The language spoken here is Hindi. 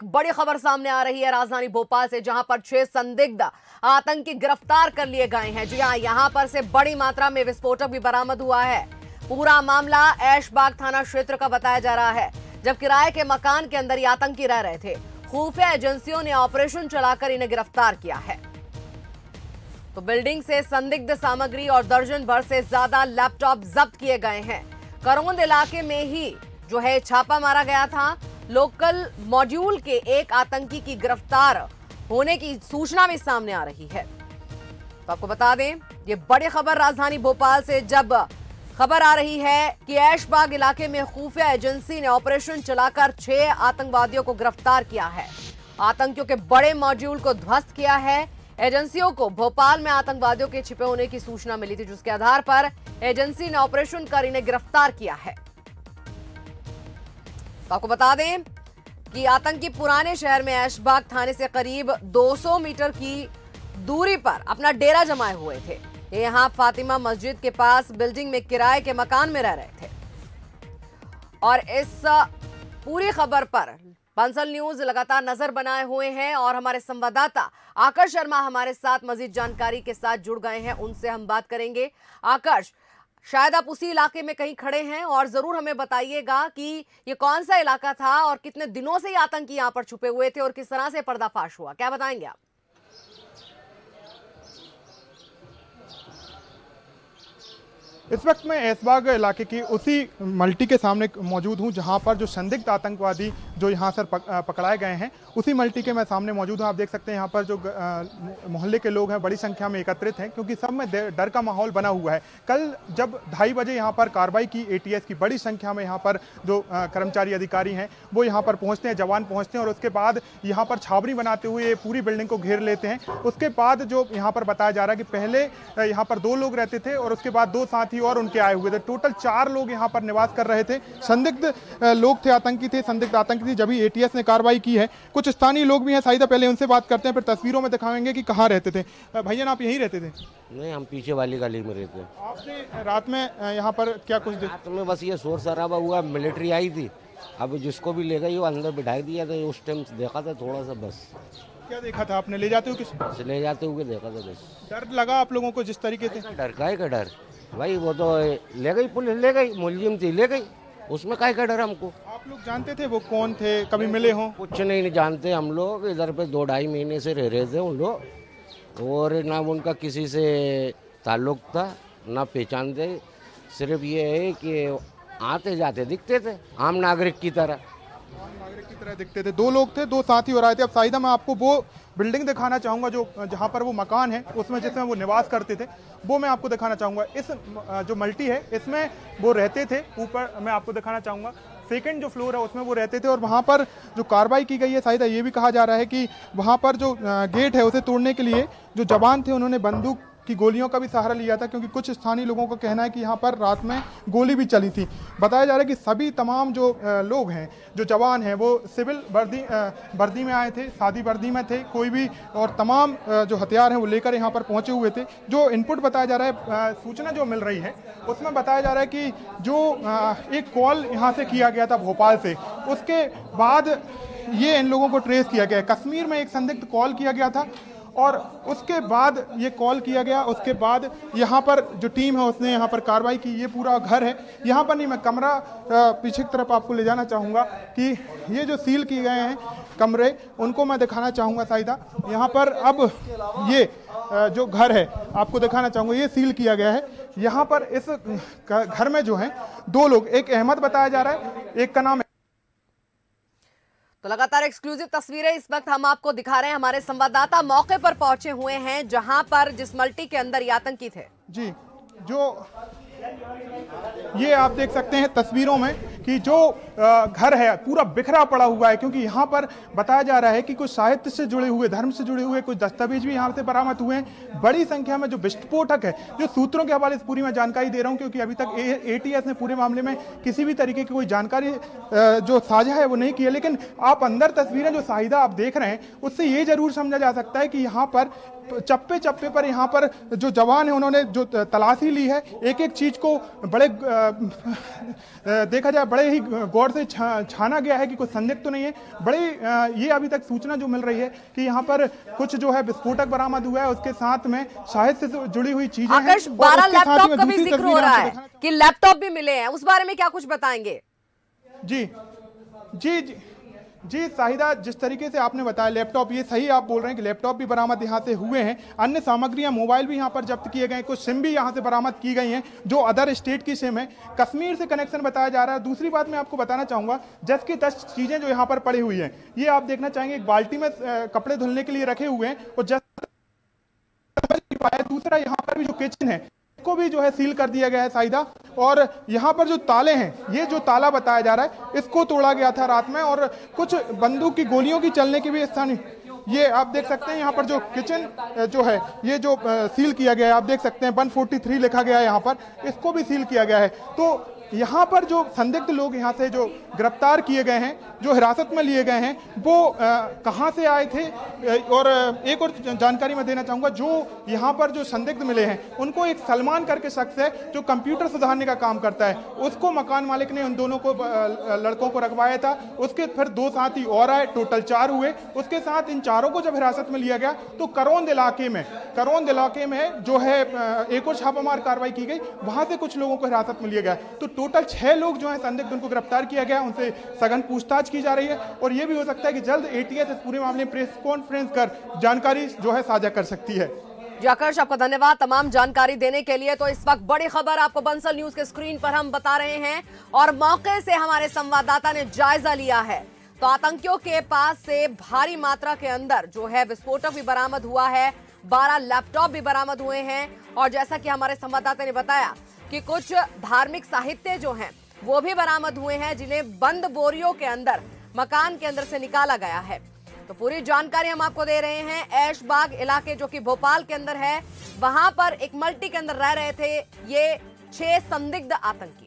बड़ी खबर सामने आ रही है राजधानी भोपाल से, जहां पर 6 संदिग्ध आतंकी गिरफ्तार कर लिए गए हैं। जी हां, यहां पर से बड़ी मात्रा में विस्फोटक भी बरामद हुआ है। पूरा मामला ऐशबाग थाना क्षेत्र का बताया जा रहा है, जब किराए के मकान के अंदर ये आतंकी रह रहे थे। खुफिया एजेंसियों ने ऑपरेशन चलाकर इन्हें गिरफ्तार किया है। तो बिल्डिंग से संदिग्ध सामग्री और दर्जन भर से ज्यादा लैपटॉप जब्त किए गए हैं। करौंद इलाके में ही जो है छापा मारा गया था। लोकल मॉड्यूल के एक आतंकी की गिरफ्तार होने की सूचना भी सामने आ रही है। तो आपको बता दें, ये बड़ी खबर राजधानी भोपाल से जब खबर आ रही है कि ऐशबाग इलाके में खुफिया एजेंसी ने ऑपरेशन चलाकर 6 आतंकवादियों को गिरफ्तार किया है। आतंकियों के बड़े मॉड्यूल को ध्वस्त किया है। एजेंसियों को भोपाल में आतंकवादियों के छिपे होने की सूचना मिली थी, जिसके आधार पर एजेंसी ने ऑपरेशन कर इन्हें गिरफ्तार किया है। तो आपको बता दें कि आतंकी पुराने शहर में ऐशबाग थाने से करीब 200 मीटर की दूरी पर अपना डेरा जमाए हुए थे। ये यहां फातिमा मस्जिद के पास बिल्डिंग में किराए के मकान में रह रहे थे। और इस पूरी खबर पर बंसल न्यूज लगातार नजर बनाए हुए हैं और हमारे संवाददाता आकर्ष शर्मा हमारे साथ मजीद जानकारी के साथ जुड़ गए हैं। उनसे हम बात करेंगे। आकर्ष, शायद आप उसी इलाके में कहीं खड़े हैं और जरूर हमें बताइएगा कि ये कौन सा इलाका था और कितने दिनों से ये आतंकी यहां पर छुपे हुए थे और किस तरह से पर्दाफाश हुआ, क्या बताएंगे आप? इस वक्त मैं ऐशबाग इलाके की उसी मल्टी के सामने मौजूद हूं, जहां पर जो संदिग्ध आतंकवादी जो यहां से पकड़ाए गए हैं, उसी मल्टी के मैं सामने मौजूद हूं। आप देख सकते हैं यहां पर जो मोहल्ले के लोग हैं बड़ी संख्या में एकत्रित हैं, क्योंकि सब में डर का माहौल बना हुआ है। कल जब 2:30 बजे यहां पर कार्रवाई की एटीएस की, बड़ी संख्या में यहां पर जो कर्मचारी अधिकारी हैं वो यहां पर पहुंचते हैं, जवान पहुंचते हैं और उसके बाद यहां पर छावनी बनाते हुए पूरी बिल्डिंग को घेर लेते हैं। उसके बाद जो यहां पर बताया जा रहा है कि पहले यहां पर 2 लोग रहते थे और उसके बाद 2 साथी और उनके आए हुए थे। टोटल 4 लोग यहां पर निवास कर रहे थे। संदिग्ध लोग थे, आतंकी थे, संदिग्ध आतंकी थी। जब एटीएस ने कार्रवाई की है, कुछ स्थानीय लोग भी हैं, साइदा पहले उनसे बात करते हैं, फिर तस्वीरों में दिखाएंगे कि कहां रहते थे। भैया, आप यहीं रहते थे? नहीं, हम पीछे वाली गली में रहते हैं। आपने रात में यहाँ पर क्या कुछ रात में बस ये शोर शराबा हुआ, मिलिट्री आई थी, अब जिसको भी ले गई वो अंदर बिठा दिया था। उस टाइम देखा था थोड़ा सा, बस। क्या देखा था आपने? ले जाते हो किस? ले जाते हुए देखा था बस। डर लगा आप लोगों को जिस तरीके से? डर का है, का डर भाई, वो तो ले गई, पुलिस ले गई, मुलजिम थी, ले गई, उसमें काय का डर हमको। आप लोग जानते थे वो कौन थे? कभी मिले हों? कुछ नहीं जानते हम लोग। इधर पे 2-2.5 महीने से रह रहे थे उन लोग, और ना उनका किसी से ताल्लुक था, ना पहचानते। सिर्फ ये है कि आते जाते दिखते थे, आम नागरिक की तरह दिखते थे। 2 लोग थे, 2 साथी और आए थे। अब साइदा मैं आपको वो बिल्डिंग दिखाना चाहूंगा जो जहां पर वो मकान है, उसमें जिसमें वो निवास करते थे, वो मैं आपको दिखाना चाहूंगा। इस जो मल्टी है इसमें वो रहते थे। ऊपर मैं आपको दिखाना चाहूंगा, सेकंड जो फ्लोर है उसमें वो रहते थे। और वहां पर जो कार्रवाई की गई है, साइदा ये भी कहा जा रहा है कि वहां पर जो गेट है उसे तोड़ने के लिए जो जवान थे उन्होंने बंदूक की गोलियों का भी सहारा लिया था, क्योंकि कुछ स्थानीय लोगों का कहना है कि यहाँ पर रात में गोली भी चली थी। बताया जा रहा है कि सभी तमाम जो लोग हैं, जो जवान हैं, वो सिविल वर्दी में आए थे, सादी वर्दी में थे कोई भी, और तमाम जो हथियार हैं वो लेकर यहाँ पर पहुंचे हुए थे। जो इनपुट बताया जा रहा है, सूचना जो मिल रही है उसमें बताया जा रहा है कि जो एक कॉल यहाँ से किया गया था भोपाल से, उसके बाद ये इन लोगों को ट्रेस किया गया है। कश्मीर में एक संदिग्ध कॉल किया गया था और उसके बाद ये कॉल किया गया। उसके बाद यहाँ पर जो टीम है उसने यहाँ पर कार्रवाई की। ये पूरा घर है, यहाँ पर नहीं, मैं कमरा पीछे की तरफ आपको ले जाना चाहूँगा कि ये जो सील किए गए हैं कमरे, उनको मैं दिखाना चाहूँगा साइदा। यहाँ पर अब ये जो घर है आपको दिखाना चाहूँगा, ये सील किया गया है। यहाँ पर इस घर में जो है 2 लोग, एक अहमद बताया जा रहा है, एक का नाम। तो लगातार एक्सक्लूसिव तस्वीरें इस वक्त हम आपको दिखा रहे हैं। हमारे संवाददाता मौके पर पहुंचे हुए हैं, जहां पर जिस मल्टी के अंदर ये आतंकी थे। जी, जो ये आप देख सकते हैं तस्वीरों में कि जो घर है पूरा बिखरा पड़ा हुआ है, क्योंकि यहाँ पर बताया जा रहा है कि कुछ साहित्य से जुड़े हुए, धर्म से जुड़े हुए कुछ दस्तावेज भी यहाँ से बरामद हुए हैं। बड़ी संख्या में जो विस्फोटक है, जो सूत्रों के हवाले से पूरी मैं जानकारी दे रहा हूँ, क्योंकि अभी तक एटीएस ने पूरे मामले में किसी भी तरीके की कोई जानकारी जो साझा है वो नहीं की है। लेकिन आप अंदर तस्वीरें जो साहिदा आप देख रहे हैं, उससे ये जरूर समझा जा सकता है कि यहाँ पर चप्पे चप्पे पर यहाँ पर जो जवान है उन्होंने जो तलाशी ली है, एक एक चीज को बड़े देखा जाए बड़े ही गौर से छाना गया है कि कोई संदिग्ध तो नहीं है। बड़े ये अभी तक सूचना जो मिल रही है कि यहाँ पर कुछ जो है विस्फोटक बरामद हुआ है, उसके साथ में शायद से जुड़ी हुई चीजें हैं। 12 लैपटॉप का भी जिक्र हो रहा है कि लैपटॉप भी मिले हैं, उस बारे में क्या कुछ बताएंगे? जी जी जी जी शाहिदा, जिस तरीके से आपने बताया लैपटॉप, ये सही आप बोल रहे हैं कि लैपटॉप भी बरामद यहाँ से हुए हैं। अन्य सामग्रियां, मोबाइल भी यहाँ पर जब्त किए गए, कुछ सिम भी यहाँ से बरामद की गई हैं जो अदर स्टेट की सिम है। कश्मीर से कनेक्शन बताया जा रहा है। दूसरी बात मैं आपको बताना चाहूंगा, 10 की 10 चीजें जो यहाँ पर पड़ी हुई हैं, ये आप देखना चाहेंगे एक बाल्टी में कपड़े धुलने के लिए रखे हुए हैं। और दूसरा यहाँ पर भी जो किचन है को भी जो है सील कर दिया गया है साइदा। और यहाँ पर जो ताले हैं, ये जो ताला बताया जा रहा है इसको तोड़ा गया था रात में, और कुछ बंदूक की गोलियों की चलने की भी स्थान, ये आप देख सकते हैं। यहाँ पर जो किचन जो है ये जो सील किया गया है, आप देख सकते हैं 143 लिखा गया है यहाँ पर, इसको भी सील किया गया है। तो यहाँ पर जो संदिग्ध लोग यहाँ से जो गिरफ्तार किए गए हैं, जो हिरासत में लिए गए हैं, वो कहाँ से आए थे। और एक और जानकारी मैं देना चाहूँगा, जो यहाँ पर जो संदिग्ध मिले हैं उनको एक सलमान करके शख्स है जो कंप्यूटर सुधारने का काम करता है, उसको मकान मालिक ने उन दोनों को लड़कों को रखवाया था। उसके फिर 2 साथी और आए, टोटल 4 हुए। उसके साथ इन चारों को जब हिरासत में लिया गया तो करौंद इलाके में जो है एक और छापामार कार्रवाई की गई, वहां से कुछ लोगों को हिरासत में लिया गया। तो टोटल 6 लोग जो हैं संदिग्ध, उनको गिरफ्तार किया गया, उनसे सघन पूछताछ की जा रही है। और यह भी हो सकता है कि जल्द एटीएस इस पूरे मामले में प्रेस कॉन्फ्रेंस कर जानकारी जो है साझा कर सकती है। आकर्ष, आपका धन्यवाद तमाम जानकारी देने के लिए। तो इस वक्त बड़ी खबर आपको बंसल न्यूज के स्क्रीन पर हम बता रहे हैं, और मौके से हमारे संवाददाता ने जायजा लिया है। तो आतंकियों के पास से भारी मात्रा के अंदर जो है विस्फोटक भी बरामद हुआ है, 12 लैपटॉप भी बरामद हुए हैं, और जैसा कि हमारे संवाददाता ने बताया कि कुछ धार्मिक साहित्य जो हैं वो भी बरामद हुए हैं, जिन्हें बंद बोरियों के अंदर मकान के अंदर से निकाला गया है। तो पूरी जानकारी हम आपको दे रहे हैं। ऐशबाग इलाके जो कि भोपाल के अंदर है, वहां पर एक मल्टी के अंदर रह रहे थे ये 6 संदिग्ध आतंकी।